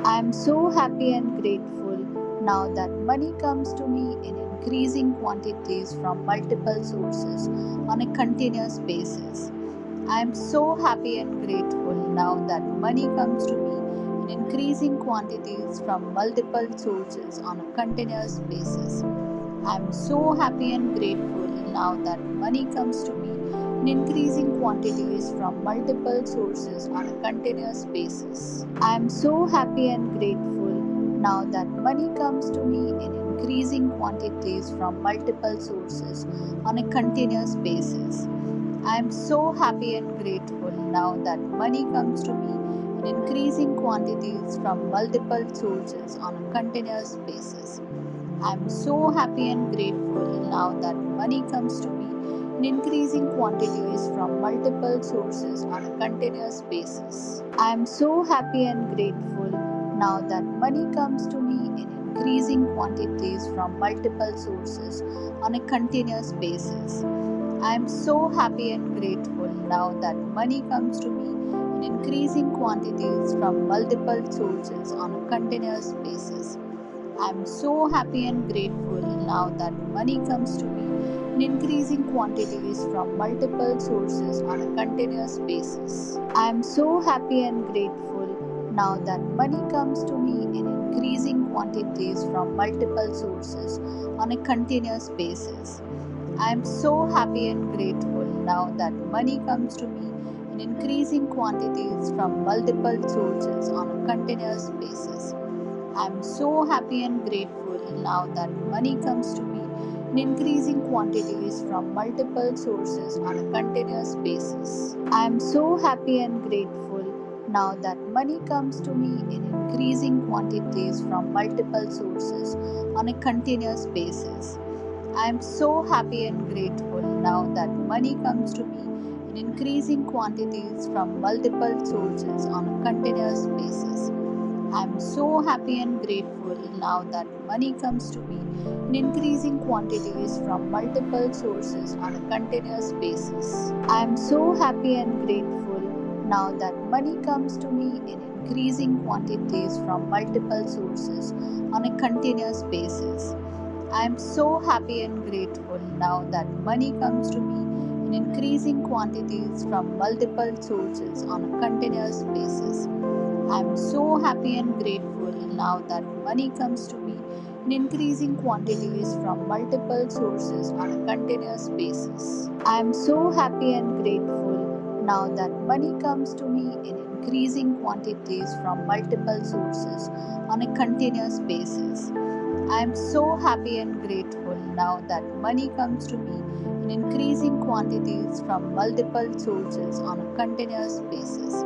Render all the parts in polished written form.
I am so happy and grateful now that money comes to me in increasing quantities from multiple sources on a continuous basis. I am so happy and grateful now that money comes to me in increasing quantities from multiple sources on a continuous basis. I am so happy and grateful now that money comes to me in increasing quantities from multiple sources on a continuous basis. I am so happy and grateful now that money comes to me in increasing quantities from multiple sources on a continuous basis. I am so happy and grateful now that money comes to me in increasing quantities from multiple sources on a continuous basis. I am so happy and grateful now that money comes to me in increasing quantities from multiple sources on a continuous basis. I am so happy and grateful now that money comes to me in increasing quantities from multiple sources on a continuous basis. I am so happy and grateful now that money comes to me in increasing quantities from multiple sources on a continuous basis. I am so happy and grateful now that money comes to me in increasing quantities from multiple sources on a continuous basis. I am so happy and grateful now that money comes to me in increasing quantities from multiple sources on a continuous basis. I am so happy and grateful now that money comes to me in increasing quantities from multiple sources on a continuous basis. I am so happy and grateful now that money comes to me in increasing quantities from multiple sources on a continuous basis. I am so happy and grateful now that money comes to me in increasing quantities from multiple sources on a continuous basis. I am so happy and grateful now that money comes to me in increasing quantities from multiple sources on a continuous basis. I am so happy and grateful now that money comes to me in increasing quantities from multiple sources on a continuous basis. I am so happy and grateful now that money comes to me in increasing quantities from multiple sources on a continuous basis. I am so happy and grateful now that money comes to me in increasing quantities from multiple sources on a continuous basis. I am so happy and grateful now that money comes to me in increasing quantities from multiple sources on a continuous basis. I am so happy and grateful now that money comes to me in increasing quantities from multiple sources on a continuous basis. I am so happy and grateful now that money comes to me in increasing quantities from multiple sources on a continuous basis.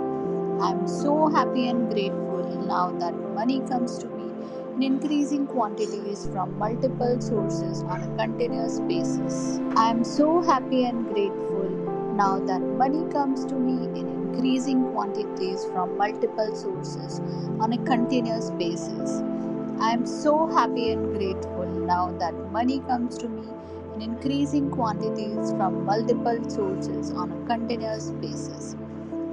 I am so happy and grateful now that money comes to me in increasing quantities from multiple sources on a continuous basis. I am so happy and grateful now that money comes to me in increasing quantities from multiple sources on a continuous basis. I am so happy and grateful now that money comes to me in increasing quantities from multiple sources on a continuous basis.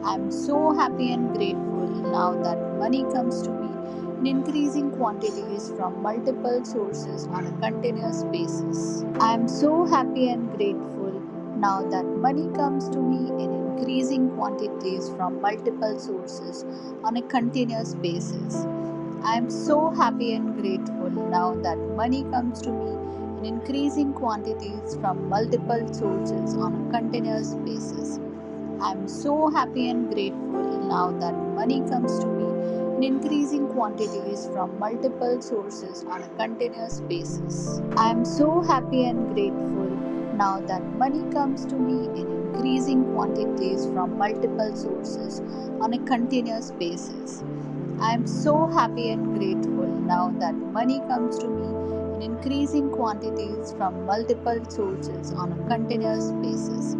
I am so happy and grateful now that money comes to me in increasing quantities from multiple sources on a continuous basis. I am so happy and grateful now that money comes to me in increasing quantities from multiple sources on a continuous basis. I am so happy and grateful now that money comes to me in increasing quantities from multiple sources on a continuous basis. I am so happy and grateful now that money comes to me in increasing quantities from multiple sources on a continuous basis. I am so happy and grateful now that money comes to me in increasing quantities from multiple sources on a continuous basis. I am so happy and grateful now that money comes to me in increasing quantities from multiple sources on a continuous basis.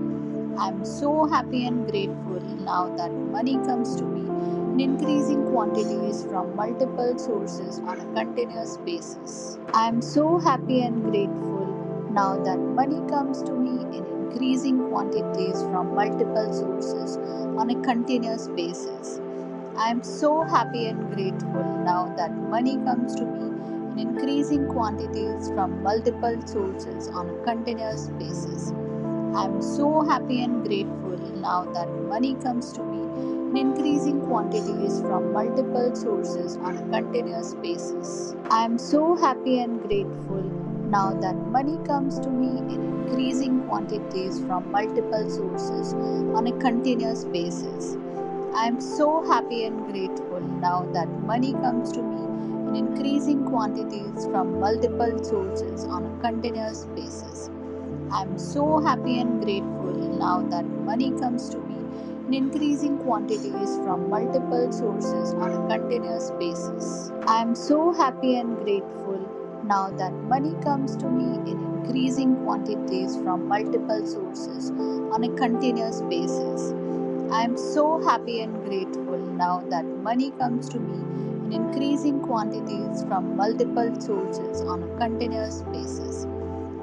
I am so happy and grateful now that money comes to me in increasing quantities from multiple sources on a continuous basis. I am so happy and grateful now that money comes to me in increasing quantities from multiple sources on a continuous basis. I am so happy and grateful now that money comes to me in increasing quantities from multiple sources on a continuous basis. I am so happy and grateful now that money comes to me in increasing quantities from multiple sources on a continuous basis. I am so happy and grateful now that money comes to me in increasing quantities from multiple sources on a continuous basis. I am so happy and grateful now that money comes to me in increasing quantities from multiple sources on a continuous basis. I am so happy and grateful now that money comes to me in increasing quantities from multiple sources on a continuous basis. I am so happy and grateful now that money comes to me in increasing quantities from multiple sources on a continuous basis. I am so happy and grateful now that money comes to me in increasing quantities from multiple sources on a continuous basis.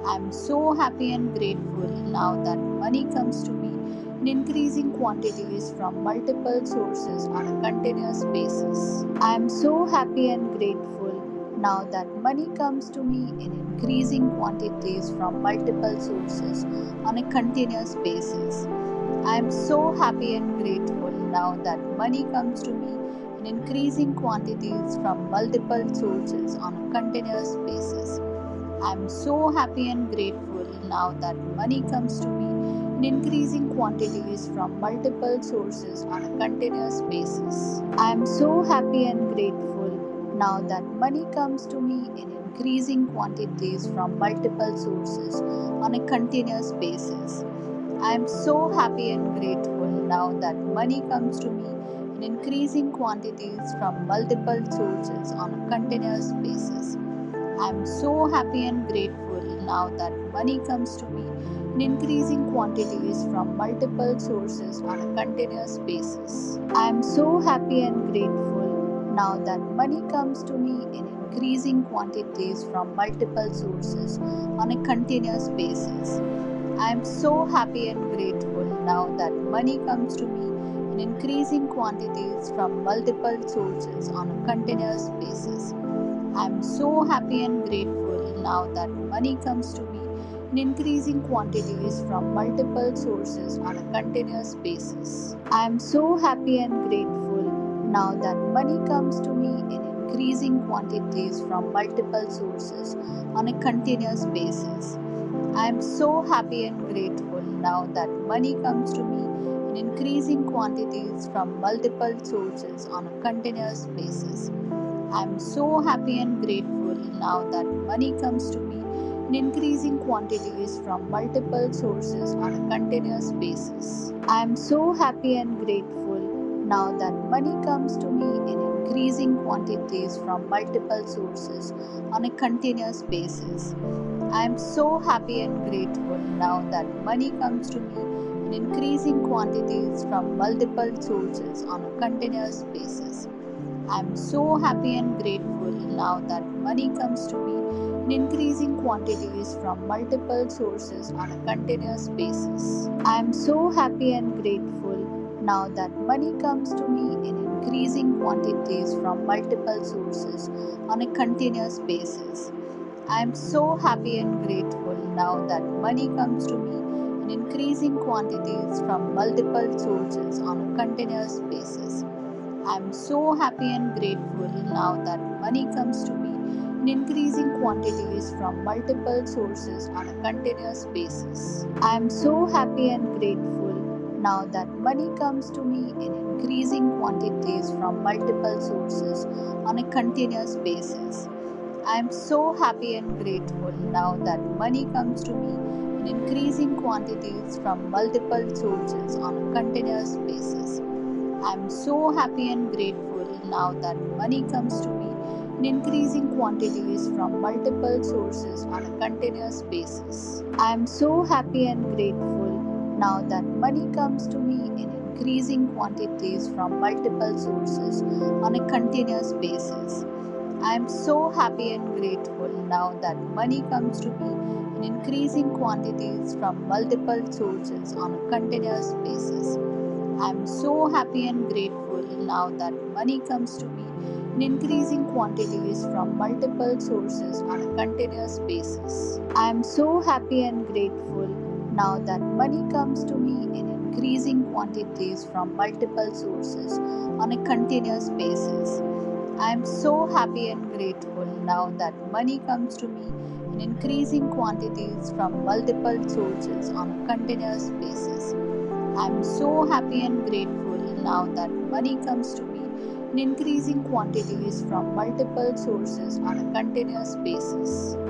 I am so happy and grateful now that money comes to me in increasing quantities from multiple sources on a continuous basis. I am so happy and grateful now that money comes to me in increasing quantities from multiple sources on a continuous basis. I am so happy and grateful now that money comes to me in increasing quantities from multiple sources on a continuous basis. I am so happy and grateful now that money comes to me in increasing quantities from multiple sources on a continuous basis. I am so happy and grateful now that money comes to me in increasing quantities from multiple sources on a continuous basis. I am so happy and grateful now that money comes to me in increasing quantities from multiple sources on a continuous basis. I am so happy and grateful now that money comes to me in increasing quantities from multiple sources on a continuous basis. I am so happy and grateful now that money comes to me in increasing quantities from multiple sources on a continuous basis. I am so happy and grateful now that money comes to me in increasing quantities from multiple sources on a continuous basis. I am so happy and grateful now that money comes to me in increasing quantities from multiple sources on a continuous basis. I am so happy and grateful now that money comes to me in increasing quantities from multiple sources on a continuous basis. I am so happy and grateful now that money comes to me in increasing quantities from multiple sources on a continuous basis. I am so happy and grateful now that money comes to me in increasing quantities from multiple sources on a continuous basis. I am so happy and grateful now that money comes to me in increasing quantities from multiple sources on a continuous basis. I am so happy and grateful now that money comes to me in increasing quantities from multiple sources on a continuous basis. I am so happy and grateful now that money comes to me in increasing quantities from multiple sources on a continuous basis. I am so happy and grateful now that money comes to me in increasing quantities from multiple sources on a continuous basis. I am so happy and grateful now that money comes to me in increasing quantities from multiple sources on a continuous basis. I am so happy and grateful now that money comes to me in increasing quantities from multiple sources on a continuous basis. I am so happy and grateful now that money comes to me in increasing quantities from multiple sources on a continuous basis. I am so happy and grateful now that money comes to me in increasing quantities from multiple sources on a continuous basis. I am so happy and grateful now that money comes to me in increasing quantities from multiple sources on a continuous basis. I am so happy and grateful now that money comes to me in increasing quantities from multiple sources on a continuous basis. I am so happy and grateful now that money comes to me in increasing quantities from multiple sources on a continuous basis. I am so happy and grateful now that money comes to me in increasing quantities from multiple sources on a continuous basis. I am so happy and grateful now that money comes to me in increasing quantities from multiple sources on a continuous basis. I am so happy and grateful now that money comes to me in increasing quantities from multiple sources on a continuous basis. I am so happy and grateful now that money comes to me in increasing quantities from multiple sources on a continuous basis.